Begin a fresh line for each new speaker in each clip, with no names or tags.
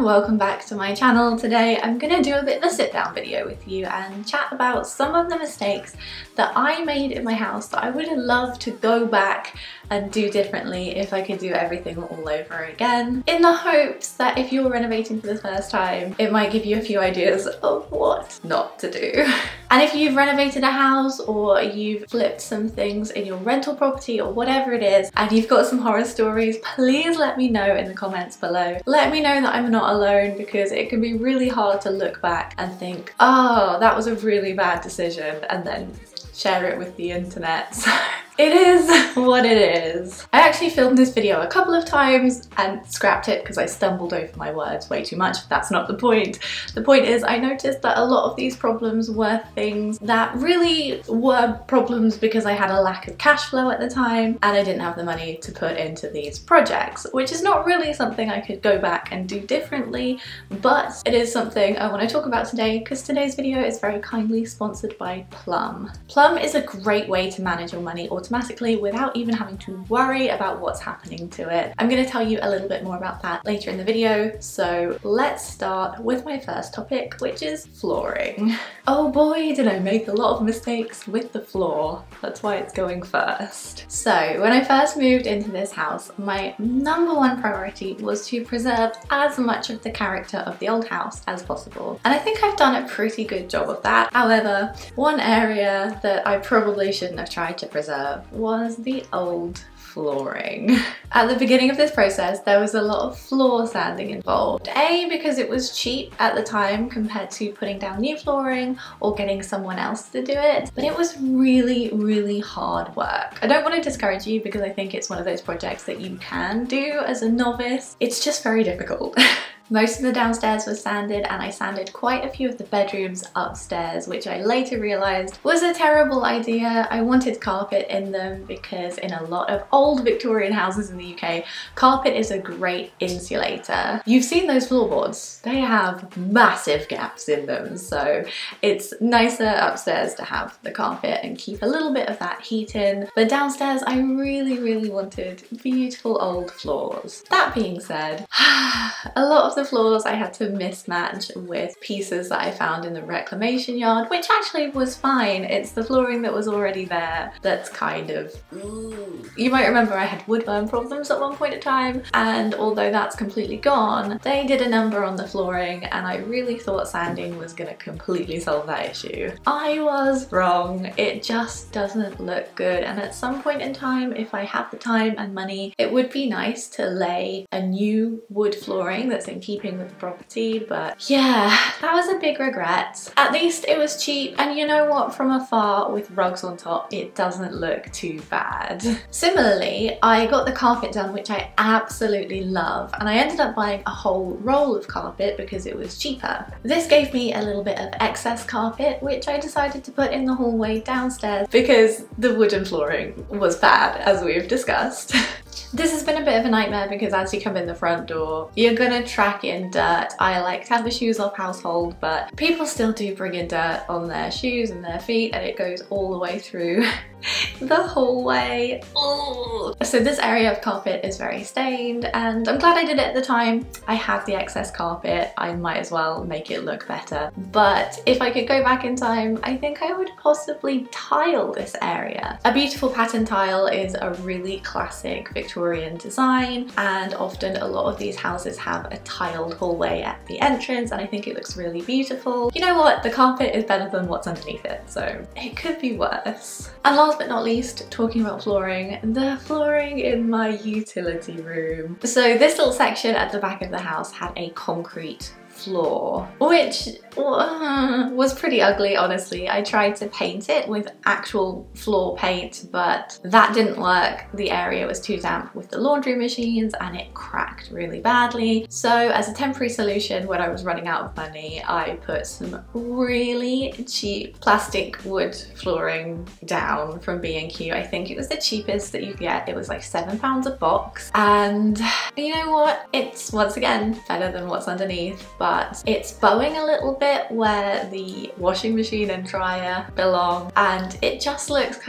everyone, welcome back to my channel. Today I'm gonna do a bit of a sit down video with you and chat about some of the mistakes that I made in my house that I would have loved to go back and do differently if I could do everything all over again, in the hopes that if you're renovating for the first time, it might give you a few ideas of what not to do. And if you've renovated a house or you've flipped some things in your rental property or whatever it is, and you've got some horror stories, please let me know in the comments below. Let me know that I'm not alone, because it can be really hard to look back and think, oh, that was a really bad decision, and then share it with the internet. So it is what it is. I actually filmed this video a couple of times and scrapped it because I stumbled over my words way too much. That's not the point. The point is I noticed that a lot of these problems were things that really were problems because I had a lack of cash flow at the time and I didn't have the money to put into these projects, which is not really something I could go back and do differently, but it is something I want to talk about today because today's video is very kindly sponsored by Plum. Plum is a great way to manage your money automatically without even having to worry about what's happening to it. I'm going to tell you a little bit more about that later in the video, so let's start with my first topic, which is flooring. Oh boy, did I make a lot of mistakes with the floor. That's why it's going first. So when I first moved into this house, my number one priority was to preserve as much of the character of the old house as possible, and I think I've done a pretty good job of that. However, one area that I probably shouldn't have tried to preserve was the old flooring. At the beginning of this process, there was a lot of floor sanding involved. A, because it was cheap at the time compared to putting down new flooring or getting someone else to do it, but it was really, really hard work. I don't want to discourage you because I think it's one of those projects that you can do as a novice. It's just very difficult. Most of the downstairs was sanded, and I sanded quite a few of the bedrooms upstairs, which I later realised was a terrible idea. I wanted carpet in them because in a lot of old Victorian houses in the UK, carpet is a great insulator. You've seen those floorboards. They have massive gaps in them, so it's nicer upstairs to have the carpet and keep a little bit of that heat in. But downstairs, I really, really wanted beautiful old floors. That being said, a lot of the floors I had to mismatch with pieces that I found in the reclamation yard, which actually was fine. It's the flooring that was already there that's kind of ooh. You might remember I had woodburn problems at one point in time, and although that's completely gone, they did a number on the flooring and I really thought sanding was gonna completely solve that issue. I was wrong. It just doesn't look good, and at some point in time, if I have the time and money, it would be nice to lay a new wood flooring that's in keeping with the property, but yeah, that was a big regret. At least it was cheap, and you know what, from afar with rugs on top, it doesn't look too bad. Similarly, I got the carpet done, which I absolutely love, and I ended up buying a whole roll of carpet because it was cheaper. This gave me a little bit of excess carpet, which I decided to put in the hallway downstairs because the wooden flooring was bad, as we've discussed. This has been a bit of a nightmare because as you come in the front door, you're gonna track in dirt. I like to have a shoes off household, but people still do bring in dirt on their shoes and their feet, and it goes all the way through the hallway. Ooh. So this area of carpet is very stained, and I'm glad I did it at the time. I have the excess carpet, I might as well make it look better. But if I could go back in time, I think I would possibly tile this area. A beautiful pattern tile is a really classic Victorian design, and often a lot of these houses have a tiled hallway at the entrance, and I think it looks really beautiful. You know what? The carpet is better than what's underneath it, so it could be worse. And last but not least, talking about flooring, the flooring in my utility room. So this little section at the back of the house had a concrete floor, which was pretty ugly, honestly. I tried to paint it with actual floor paint, but that didn't work. The area was too damp with the laundry machines and it cracked really badly. So as a temporary solution, when I was running out of money, I put some really cheap plastic wood flooring down from B&Q. I think it was the cheapest that you get. It was like £7 a box, and you know what? It's once again better than what's underneath, but it's bowing a little bit where the washing machine and dryer belong, and it just looks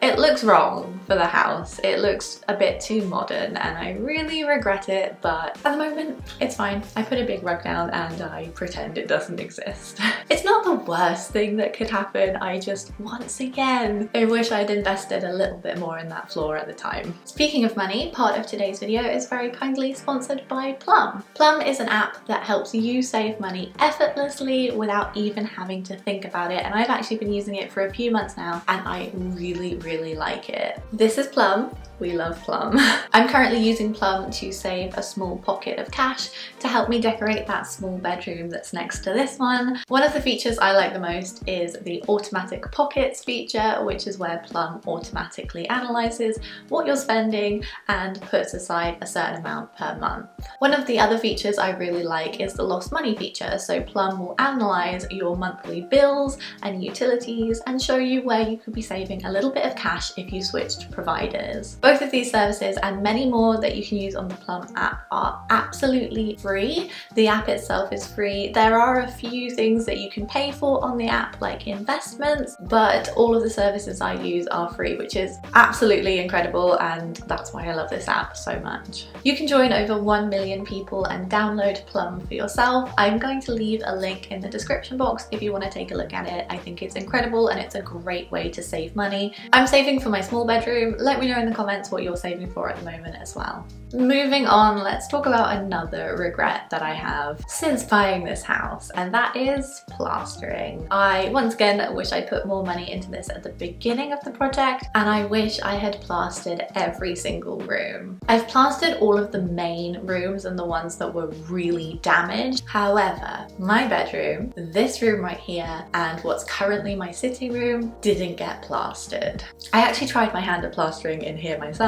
it looks wrong for the house. It looks a bit too modern and I really regret it. it, but at the moment it's fine. I put a big rug down and I pretend it doesn't exist. It's not the worst thing that could happen. I just, once again, I wish I'd invested a little bit more in that floor at the time. Speaking of money, part of today's video is very kindly sponsored by Plum. Plum is an app that helps you save money effortlessly without even having to think about it, and I've actually been using it for a few months now and I really like it. This is Plum. We love Plum. I'm currently using Plum to save a small pocket of cash to help me decorate that small bedroom that's next to this one. One of the features I like the most is the automatic pockets feature, which is where Plum automatically analyzes what you're spending and puts aside a certain amount per month. One of the other features I really like is the lost money feature. So Plum will analyze your monthly bills and utilities and show you where you could be saving a little bit of cash if you switched providers. Both of these services and many more that you can use on the Plum app are absolutely free. The app itself is free. There are a few things that you can pay for on the app, like investments, but all of the services I use are free, which is absolutely incredible, and that's why I love this app so much. You can join over 1 million people and download Plum for yourself. I'm going to leave a link in the description box if you want to take a look at it. I think it's incredible and it's a great way to save money. I'm saving for my small bedroom. Let me know in the comments what you're saving for at the moment as well. Moving on, let's talk about another regret that I have since buying this house, and that is plastering. I once again wish I put more money into this at the beginning of the project, and I wish I had plastered every single room. I've plastered all of the main rooms and the ones that were really damaged. However, my bedroom, this room right here, and what's currently my sitting room didn't get plastered. I actually tried my hand at plastering in here myself.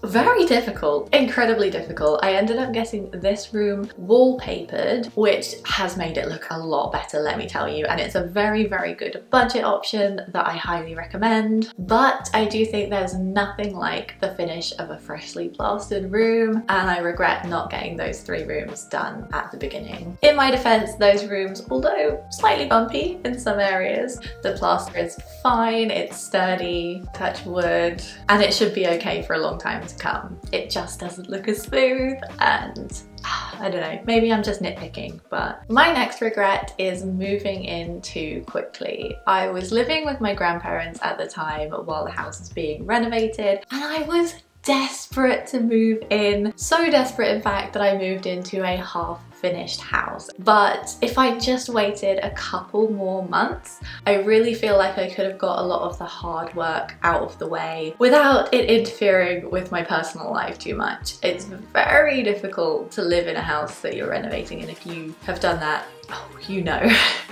Very difficult, incredibly difficult. I ended up getting this room wallpapered, which has made it look a lot better, let me tell you, and it's a very good budget option that I highly recommend. But I do think there's nothing like the finish of a freshly plastered room, and I regret not getting those 3 rooms done at the beginning. In my defense, those rooms, although slightly bumpy in some areas, the plaster is fine, it's sturdy, touch wood, and it should be okay for a long time to come. It just doesn't look as smooth, and I don't know, maybe I'm just nitpicking. But my next regret is moving in too quickly. I was living with my grandparents at the time while the house was being renovated, and I was desperate to move in. So desperate, in fact, that I moved into a half-finished house. But if I just waited a couple more months, I really feel like I could have got a lot of the hard work out of the way without it interfering with my personal life too much. It's very difficult to live in a house that you're renovating, and if you have done that, oh, you know,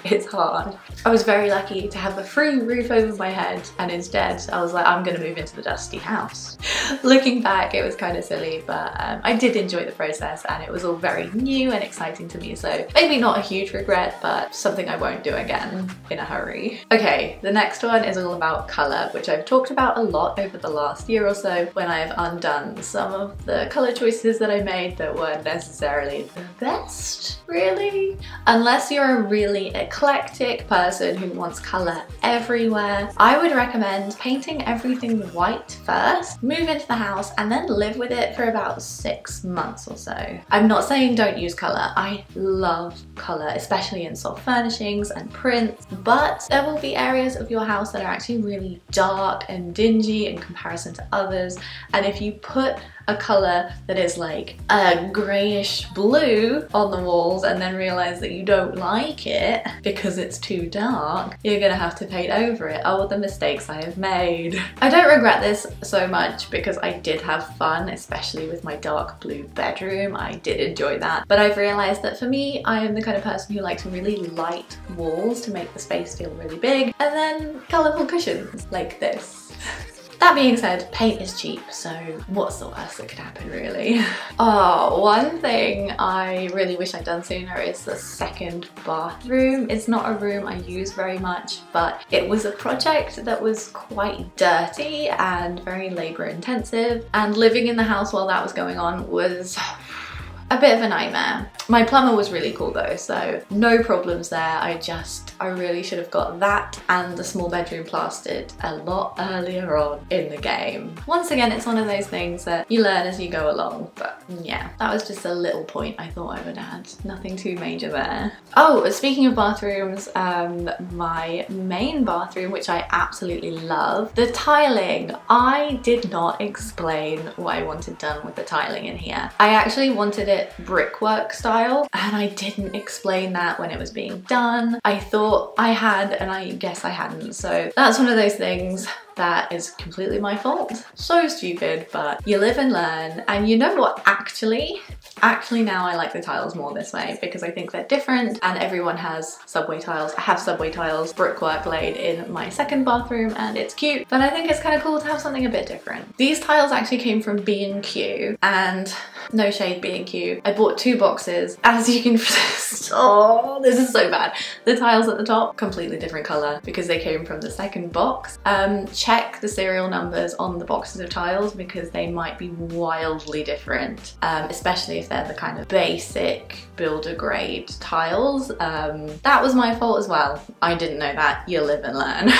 it's hard. I was very lucky to have a free roof over my head, and instead I was like, I'm gonna move into the dusty house. Looking back, it was kind of silly, but I did enjoy the process, and it was all very new and exciting to me, so maybe not a huge regret, but something I won't do again in a hurry. Okay, the next one is all about colour, which I've talked about a lot over the last year or so when I have undone some of the colour choices that I made that weren't necessarily the best, really. Unless you're a really eclectic person who wants colour everywhere, I would recommend painting everything white first, move into the house, and then live with it for about 6 months or so. I'm not saying don't use colour. I love colour, especially in soft furnishings and prints, but there will be areas of your house that are actually really dark and dingy in comparison to others, and if you put a colour that is like a greyish blue on the walls and then realise that you don't like it because it's too dark, you're gonna have to paint over it. Oh, the mistakes I have made. I don't regret this so much because I did have fun, especially with my dark blue bedroom. I did enjoy that, but I've realised that for me, I am the kind of person who likes really light walls to make the space feel really big, and then colourful cushions like this. That being said, paint is cheap, so what's the worst that could happen, really? Oh, one thing I really wish I'd done sooner is the second bathroom. It's not a room I use very much, but it was a project that was quite dirty and very labour intensive, and living in the house while that was going on was a bit of a nightmare. My plumber was really cool though, so no problems there. I really should have got that and the small bedroom plastered a lot earlier on in the game. Once again, it's one of those things that you learn as you go along, but yeah, that was just a little point I thought I would add. Nothing too major there. Oh, speaking of bathrooms, my main bathroom, which I absolutely love, the tiling. I did not explain what I wanted done with the tiling in here. I actually wanted it brickwork style, and I didn't explain that when it was being done. I thought I had, and I guess I hadn't. So that's one of those things that is completely my fault. So stupid, but you live and learn. And you know what, actually now I like the tiles more this way because I think they're different and everyone has subway tiles. I have subway tiles, brickwork laid in my second bathroom and it's cute, but I think it's kind of cool to have something a bit different. These tiles actually came from B&Q, and no shade B&Q. I bought 2 boxes. As you can, oh, this is so bad. The tiles at the top, completely different color because they came from the second box. Check the serial numbers on the boxes of tiles because they might be wildly different, especially if they're the kind of basic builder grade tiles. That was my fault as well. I didn't know that. You live and learn.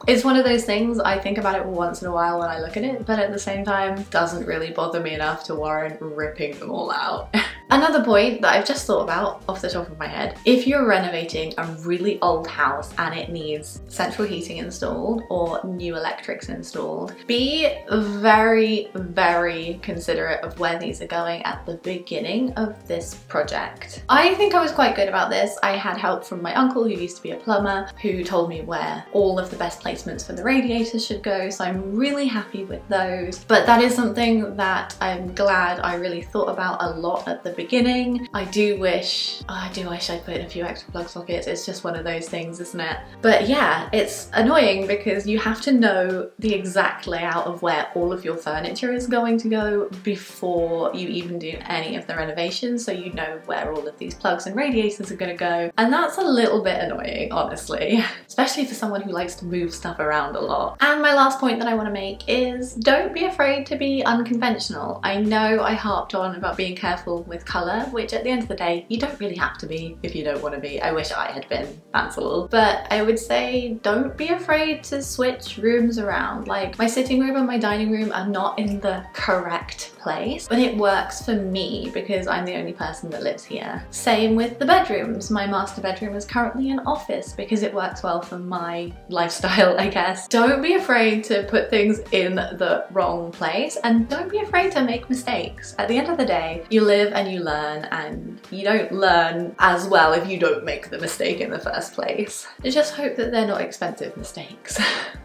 It's one of those things, I think about it once in a while when I look at it, but at the same time, doesn't really bother me enough to warrant ripping them all out. Another point that I've just thought about off the top of my head, if you're renovating a really old house and it needs central heating installed or new electrics installed, be very, very considerate of where these are going at the beginning of this project. I think I was quite good about this. I had help from my uncle who used to be a plumber, who told me where all of the best placements for the radiators should go, so I'm really happy with those. But that is something that I'm glad I really thought about a lot at the beginning. I do wish I put in a few extra plug sockets. It's just one of those things, isn't it? But yeah, it's annoying because you have to know the exact layout of where all of your furniture is going to go before you even do any of the renovations, so you know where all of these plugs and radiators are going to go, and that's a little bit annoying, honestly, especially for someone who likes to move stuff around a lot. And my last point that I want to make is don't be afraid to be unconventional. I know I harped on about being careful with colour, which at the end of the day, you don't really have to be if you don't want to be. I wish I had been, that's all. But I would say don't be afraid to switch rooms around. Like, my sitting room and my dining room are not in the correct place, but it works for me because I'm the only person that lives here. Same with the bedrooms. My master bedroom is currently an office because it works well for my lifestyle, I guess. Don't be afraid to put things in the wrong place, and don't be afraid to make mistakes. At the end of the day, you live and you learn, and you don't learn as well if you don't make the mistake in the first place. I just hope that they're not expensive mistakes.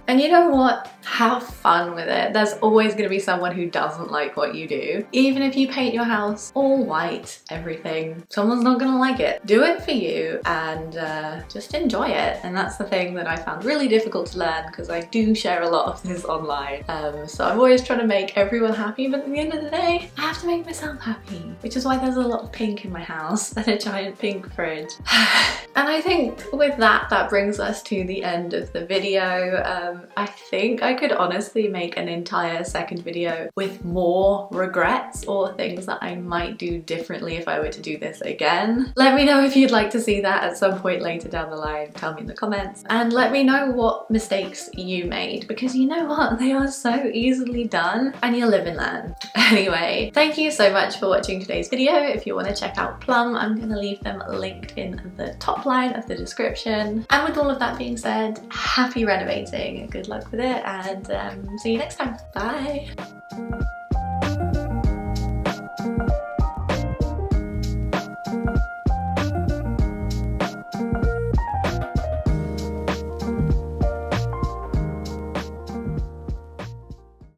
And you know what? Have fun with it. There's always going to be someone who doesn't like what you do. Even if you paint your house all white, everything, someone's not going to like it. Do it for you and just enjoy it. And that's the thing that I found really difficult to learn because I do share a lot of this online. So I'm always trying to make everyone happy, but at the end of the day, I have to make myself happy, which is why there's a lot of pink in my house and a giant pink fridge. And I think with that, that brings us to the end of the video. I think I could honestly make an entire second video with more regrets or things that I might do differently if I were to do this again. Let me know if you'd like to see that at some point later down the line. Tell me in the comments and let me know what mistakes you made, because you know what? They are so easily done and you live and learn. Anyway, thank you so much for watching today's video. If you want to check out Plum, I'm going to leave them linked in the top line of the description. And with all of that being said, happy renovating. Good luck with it and see you next time. Bye!